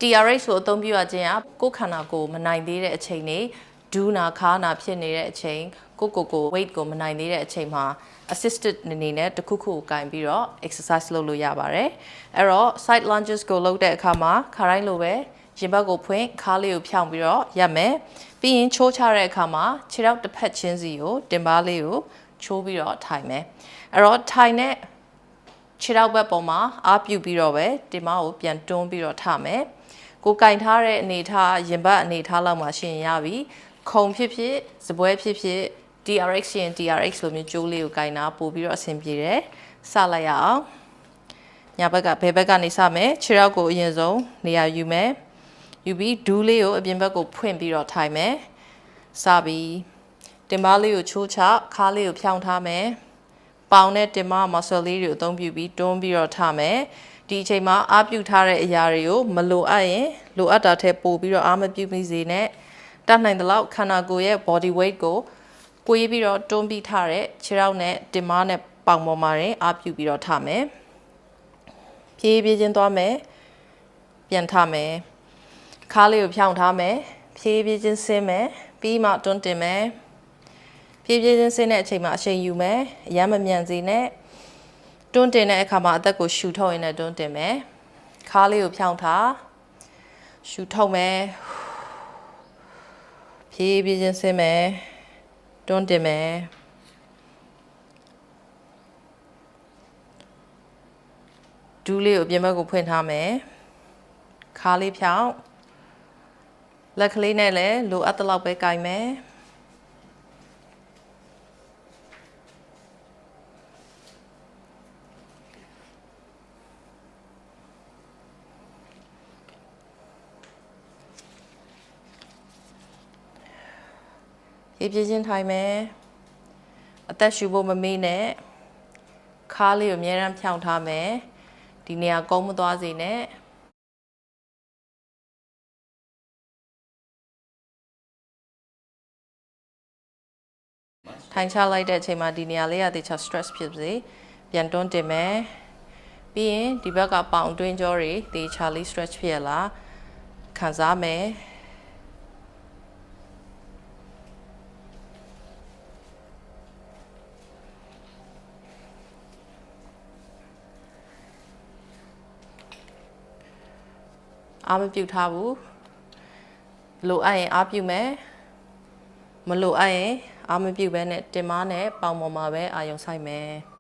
TRX ကိုအသုံးပြုရခြင်းကကိုယ်ခန္ဓာကိုယ်မနိုင်သေးတဲ့အချိန်နေဒူးနာခါနာဖြစ်နေတဲ့အချိန်ကို weight ကိုမနိုင်သေးတဲ့အချိန်မှာ assisted အနေနဲ့တစ်ခုခုကိုကင်ပြီးတော့ exercise လုပ်လို့ရပါတယ်အဲ့တော့ side lunges ကိုလုပ်တဲ့အခါမှာခါတိုင်းလိုပဲရင်ဘတ်ကိုဖွင့်ခါးလေးကိုဖြောင်းပြီးတော့ရပ်မယ်ပြီးရင်ချိုးချတဲ့အခါမှာခြေထောက်တစ်ဖက်ချင်းစီကိုတင်ပါးလေးကိုချိုးပြီးတော့ထိုင်မယ်အဲ့တော့ထိုင်တဲ့ခြေထောက်ဘက်ပေါ်မှာအားပြုပြီးတော့ပဲတင်မကိုပြန်တွန်းပြီးတော့ထားမယ်ကိုကင်ထားတဲ့အနေထားရင်ဘတ်အနေထားလောက်မှရှင်ရပြီခုံဖြစ်ဖြစ်စပွဲဖြစ်ဖြစ် TRX ရှင် TRX လိုမျိုးကြိုးလေးကိုကင်တာပို့ပြီးတော့အဆင်ပြေတယ်စလိုက်ရအောင်ညာဘက်ကဘယ်ဘက်ကနေစမယ်ခြေထောက်ကိုအရင်ဆုံးနေရာယူမယ်ယူပြီးဒူးလေးကိုအပြင်ဘက်ကိုဖွင့်ပြီးတော့ထိုင်မယ်စပြီးတင်ပါးလေးကိုချိုးချခါးလေးကိုဖြောင်းထားမယ်ပေါင်နဲ့တင်မ muscle လေးတွေကိုအသုံးပြုပြီးတွန်းပြီးတော့ထားမယ်ဒီအချိန်မှာအားပြုထားတဲ့အရာတွေကိုမလိုအပ်ရင်လိုအပ်တာထက်ပိုပြီးတော့အားမပြုမိစေနဲ့တတ်နိုင်သလောက်ခန္ဓာကိုယ်ရဲ့ body weight ကိုကိုရေးပြီးတော့တွန်းပြီးထားတဲ့ခြေထောက်နဲ့တင်မနဲ့ပေါင်ပေါ်မှာရင်အားပြုပြီးတော့ထားမယ်ဖြည်းဖြည်းချင်းသွားမယ်ပြန်ထားမယ်ခါးလေးကိုဖြောင်းထားမယ်ဖြည်းဖြည်းချင်းဆင်းမယ်ပြီးမှတွန်းတင်မယ်ဖြည်းဖြည်းချင်းဆင်းတဲ့အချိန်မှာအချိန်ယူမယ်အရမ်းမမြန်စေနဲ့တွန်းတင်တဲ့အခါမှာအသက်ကိုရှူထုတ်ရင်းနဲ့တွန်းတင်မယ်ခါးလေးကိုဖြောင်းထားရှူထုတ်မယ်ဖြည်းဖြည်းချင်းဆင်းမယ်တွန်းတင်မယ်ဒူးလေးကိုအပြင်ဘက်ကိုဖွင့်ထားမယ်ခါးလေးဖြောင်းလက်ကလေးနဲ့လည်းလိုအပ်သလောက်ပဲကင်မယ်ဖြည်းဖြည်းချင်းထိုင်မယ်အသက်ရှူဖို့မမေ့နဲ့ခါးလေးကိုအမြဲတမ်းဖြောင်းထားမယ်ဒီနေရာကုန်းမသွားစေနဲ့ထိုင်ချလိုက်တဲ့အချိန်မှာဒီနေရာလေးကတခြား stress ဖြစ်စေပြန်တွန်းတင်မယ်ပြီးရင်ဒီဘက်ကပေါင်အတွင်းကြောတွေတခြားလေး stretch ဖြစ်ရလားခံစားမယ်အားမပြုတ်ထားဘူးလိုအပ်ရင်အားပြုမယ်မလိုအပ်ရင်အားမပြုတ်ဘဲနဲ့တင်မနဲ့ပေါင်ပေါ်မှာပဲအာရုံစိုက်မယ်